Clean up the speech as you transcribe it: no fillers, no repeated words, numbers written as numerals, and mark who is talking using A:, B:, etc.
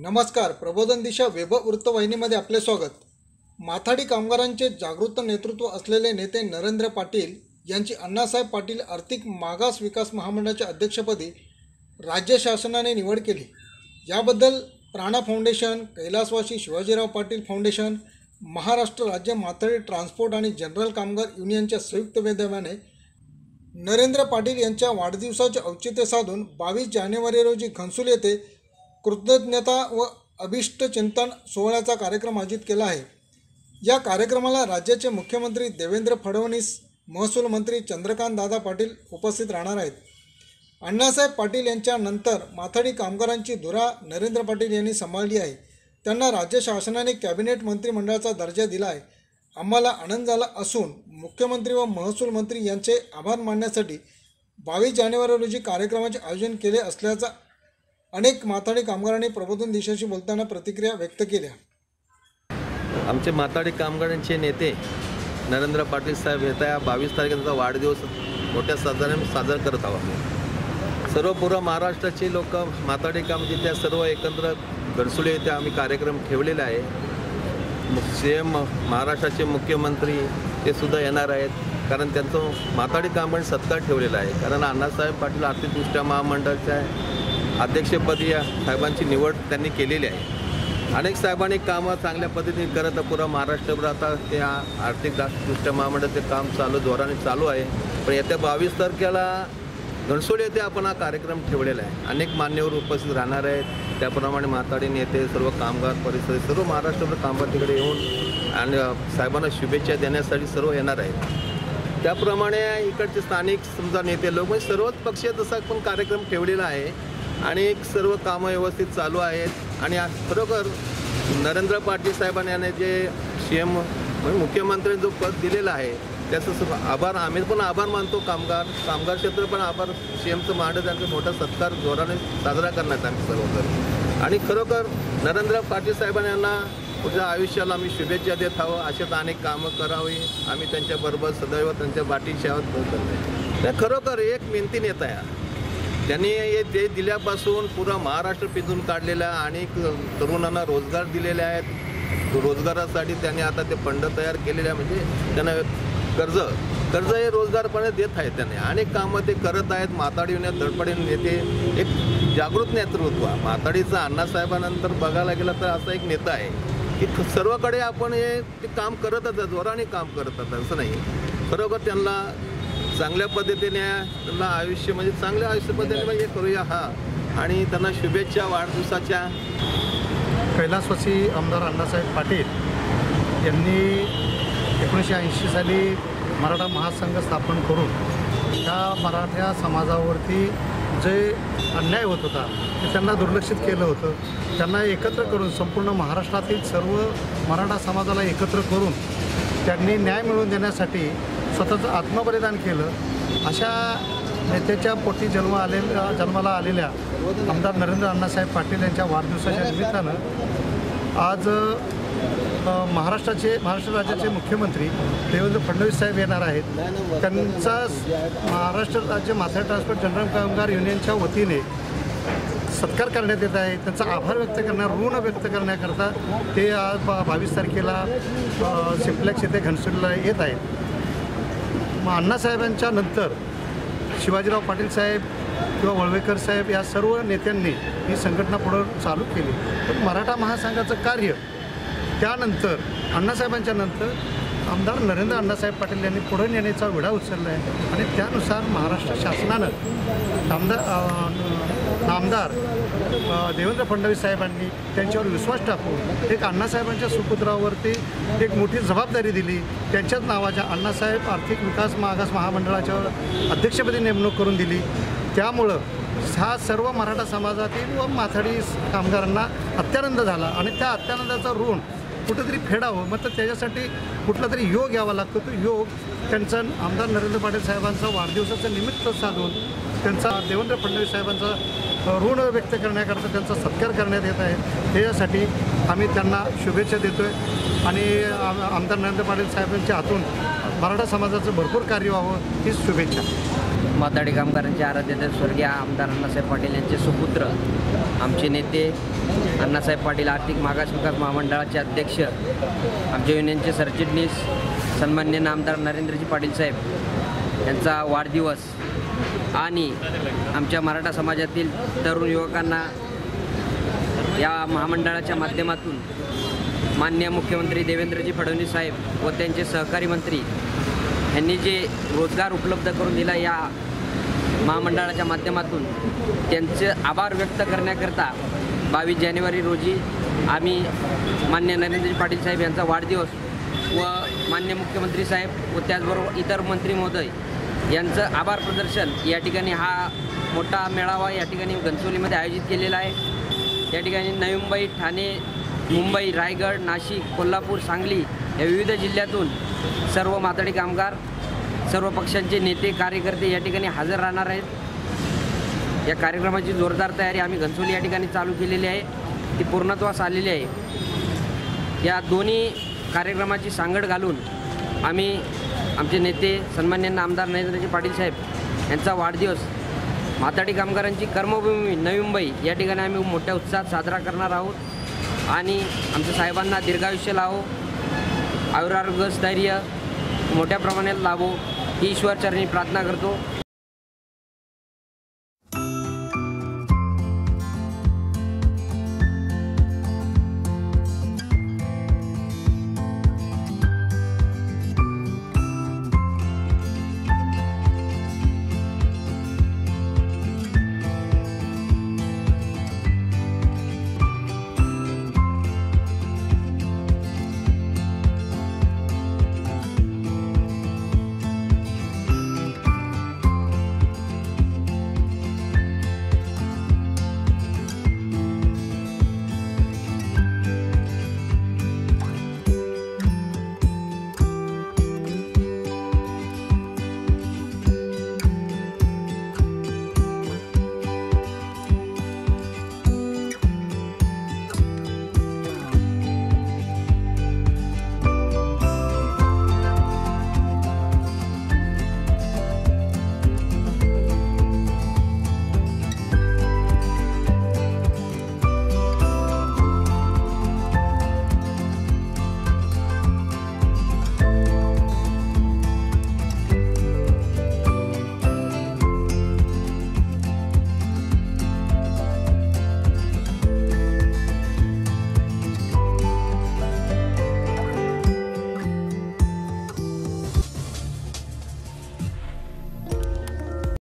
A: नमस्कार. प्रबोधन दिशा वेब वृत्तवाहिनीमध्ये आपले स्वागत. माथाडी कामगारांचे जागृत नेतृत्व असलेले नेते नरेंद्र पाटील यांची अण्णासाहेब पाटील आर्थिक मागास विकास महामंडळाच्या अध्यक्षपदी राज्य शासनाने निवड केली. याबद्दल प्राणा फाउंडेशन, कैलासवासी शिवाजीराव पाटील फाउंडेशन, महाराष्ट्र राज्य माथाडी ट्रान्सपोर्ट आणि जनरल कामगार युनियनच्या संयुक्त विद्यमाने नरेंद्र पाटील यांच्या वाढदिवसाचे औचित्य साधून 22 जानेवारी रोजी घनसोल येथे कृतज्ञता व अभिष्ट चिंतन सोहळ्याचा कार्यक्रम आयोजित केला आहे. या कार्यक्रमाला राज्याचे मुख्यमंत्री देवेंद्र फडणवीस, महसूल मंत्री चंद्रकांत दादा पाटील उपस्थित राहणार आहेत. अण्णासाहेब पाटील यांच्या नंतर माथाडी कामगारांची धुरा नरेंद्र पाटील यांनी सांभाळली आहे. त्यांना राज्य शासनाने कॅबिनेट मंत्रिमंडळाचा दर्जा दिला आहे. आम्हाला आनंद झाला असून मुख्यमंत्री व महसूल मंत्री यांचे आभार मानण्यासाठी 22 जानेवारी रोजी कार्यक्रमाचे आयोजन केले असल्याचा अनेक माथाडी कामगारांनी प्रबोधन दिशाशी बोलताना प्रतिक्रिया व्यक्त केल्या.
B: आमचे माथाडी कामगारांचे नेते नरेंद्र पाटील साहेब येत्या 22 तारखेचा वाढदिवस मोठ्या साजरा करत आहोत. सर्व पूर्ण महाराष्ट्राचे लोक माथाडी कामगारांच्या सर्व एकत्र घनसोल येथे आम्ही कार्यक्रम ठेवलेला आहे. सीएम महाराष्ट्राचे मुख्यमंत्री ते सुद्धा येणार आहेत, कारण त्यांचं माथाडी कामगार सत्कार ठेवलेला आहे. कारण अण्णासाहेब पाटील आर्थिकदृष्ट्या महामंडळाच्या अध्यक्षपदी या साहेबांची निवड त्यांनी केलेली आहे. अनेक साहेबांनी कामं चांगल्या पद्धतीने करत पुरा महाराष्ट्रभर आता त्या आर्थिकदृष्ट्या महामंडळाचे काम जोराने चालू आहे. पण येत्या 22 तारखेला घनसोल येथे आपण हा कार्यक्रम ठेवलेला आहे. अनेक मान्यवर उपस्थित राहणार आहेत. त्याप्रमाणे माथाडी नेते, सर्व कामगार परिषद, सर्व महाराष्ट्रभर कामगार तिकडे येऊन आणि साहेबांना शुभेच्छा देण्यासाठी सर्व येणार आहेत. त्याप्रमाणे इकडचे स्थानिक समजा नेते लोक म्हणजे सर्वच पक्षीय तसा पण कार्यक्रम ठेवलेला आहे आणि सर्व कामं व्यवस्थित चालू आहेत. आणि खरोखर नरेंद्र पाटील साहेबांनी जे सीएम म्हणजे मुख्यमंत्री जो पद दिलेलं आहे त्याचं आभार आम्ही पण आभार मानतो. कामगार क्षेत्र पण आभार सीएमचं मांडत त्यांचा मोठा सत्कार जोराने साजरा करण्यात आम्ही सर्व करतो. आणि खरोखर नरेंद्र पाटील साहेबांना पुढच्या आयुष्याला आम्ही शुभेच्छा देत आहोत. असेच अनेक कामं करावी. आम्ही त्यांच्याबरोबर सदैव त्यांच्या पाठीशी आहोत करतो. त्या खरोखर एक मेहनती नेता आहे. त्यांनी हे देश दिल्यापासून पुरा महाराष्ट्र पिंजून काढलेला अनेक तरुणांना रोजगार दिलेले आहेत. रोजगारासाठी त्यांनी आता ते फंड तयार केलेले आहे. म्हणजे त्यांना कर्ज हे रोजगारपणे देत आहेत. त्यांनी अनेक कामं ते करत आहेत. माथाडी धडपडीने नेते, एक जागृत नेतृत्व माथाडीचा अण्णासाहेबांनंतर बघायला गेलं तर असा एक नेता आहे की सर्वकडे आपण हे ते काम करतच, जोराने काम करतात. असं नाही, खरोखर त्यांना चांगल्या पद्धतीने त्यांना आयुष्य म्हणजे चांगल्या आयुष्य पद्धतीने हे करूया हा. आणि त्यांना शुभेच्छा वाढदिवसाच्या.
C: कैलासवासी आमदार अण्णासाहेब पाटील यांनी 1980 साली मराठा महासंघ स्थापन करून त्या मराठा समाजावरती जे अन्याय होत होता ते त्यांना दुर्लक्षित केलं होतं. त्यांना एकत्र करून संपूर्ण महाराष्ट्रातील सर्व मराठा समाजाला एकत्र करून त्यांनी न्याय मिळवून देण्यासाठी स्वतःचं आत्मबलिदान केलं. अशा नेत्याच्या पोटी जन्माला आलेल्या आमदार नरेंद्र अण्णासाहेब पाटील यांच्या वाढदिवसाच्या निमित्तानं आज महाराष्ट्र राज्याचे मुख्यमंत्री देवेंद्र फडणवीस साहेब येणार आहेत. त्यांचा महाराष्ट्र राज्य माथाडी ट्रान्सपोर्ट जनरल कामगार युनियनच्या वतीने सत्कार करण्यात येत आहे. त्यांचा आभार व्यक्त ऋण व्यक्त करण्याकरता ते आज 22 तारखेला सिम्प्लेक्स येथे घनसोलीला येत आहेत. मग अण्णासाहेबांच्या नंतर शिवाजीराव पाटील साहेब किंवा वळवेकर साहेब या सर्व नेत्यांनी ही संघटना पुढं चालू केली. तर मराठा महासंघाचं कार्य त्यानंतर अण्णासाहेबांच्या नंतर आमदार नरेंद्र अण्णासाहेब पाटील यांनी पुढे नेण्याचा विडा उचलला आहे. आणि त्यानुसार महाराष्ट्र शासनानं आमदार देवेंद्र फडणवीस साहेबांनी त्यांच्यावर विश्वास टाकून एक अण्णासाहेबांच्या सुपुत्रावरती एक मोठी जबाबदारी दिली. त्यांच्याच नावाच्या अण्णासाहेब आर्थिक विकास मागास महामंडळाच्या अध्यक्षपदी नेमणूक करून दिली. त्यामुळं हा सर्व मराठा समाजातील व माथाडी कामगारांना अत्यानंद झाला. आणि त्या अत्यानंदाचा ऋण कुठंतरी फेडावं, मग तर त्याच्यासाठी कुठला तरी योग यावा लागतो. तो योग त्यांचा आमदार नरेंद्र पाटील साहेबांचा वाढदिवसाचं निमित्त साधून त्यांचा देवेंद्र फडणवीस साहेबांचा ऋण व्यक्त करण्याकरता त्यांचा सत्कार करण्यात येत आहे. त्याच्यासाठी आम्ही त्यांना शुभेच्छा देतो आहे. आणि आमदार नरेंद्र पाटील साहेबांच्या हातून मराठा समाजाचं भरपूर कार्य व्हावं हीच शुभेच्छा.
D: माथाडी कामगारांचे आराध्य दैवत स्वर्गीय आमदार अण्णासाहेब पाटील यांचे सुपुत्र, आमचे नेते अण्णासाहेब पाटील आर्थिक मागास विकास महामंडळाचे अध्यक्ष, आमच्या युनियनचे सरचिटणीस सन्माननीय आमदार नरेंद्रजी पाटील साहेब यांचा वाढदिवस आणि आमच्या मराठा समाजातील तरुण युवकांना या महामंडळाच्या माध्यमातून माननीय मुख्यमंत्री देवेंद्रजी फडणवीस साहेब व त्यांचे सहकारी मंत्री यांनी जे रोजगार उपलब्ध करून दिला या महामंडळाच्या माध्यमातून त्यांचे आभार व्यक्त करण्याकरता 22 जानेवारी रोजी आम्ही माननीय नरेंद्रजी पाटील साहेब यांचा वाढदिवस व माननीय मुख्यमंत्री साहेब व त्याचबरोबर इतर मंत्री महोदय यांचं आभार प्रदर्शन या ठिकाणी हा मोठा मेळावा या ठिकाणी घनसोलीमध्ये आयोजित केलेला आहे। या ठिकाणी नवी मुंबई, ठाणे, मुंबई, रायगड, नाशिक, कोल्हापूर, सांगली या विविध जिल्ह्यातून सर्व माथाडी कामगार, सर्व पक्षांचे नेते, कार्यकर्ते या ठिकाणी हजर राहणार आहेत। या कार्यक्रमाची जोरदार तयारी आम्ही घनसोली या ठिकाणी चालू केलेली आहे, ती पूर्णत्वास आलेली आहे। या दोन्ही कार्यक्रमाची सांगड घालून आम्ही आमचे नेते सन्माननीय आमदार नरेंद्रजी पाटील साहेब यांचा वाढदिवस माथाडी कामगारांची कर्मभूमी नवी मुंबई या ठिकाणी आम्ही मोठ्या उत्साहात साजरा करणार आहोत आणि आमच्या साहेबांना दीर्घायुष्य लाभो, आयुरारोग्य, स्थैर्य मोठ्या प्रमाणात लाभो ही ईश्वरचरणी प्रार्थना करतो।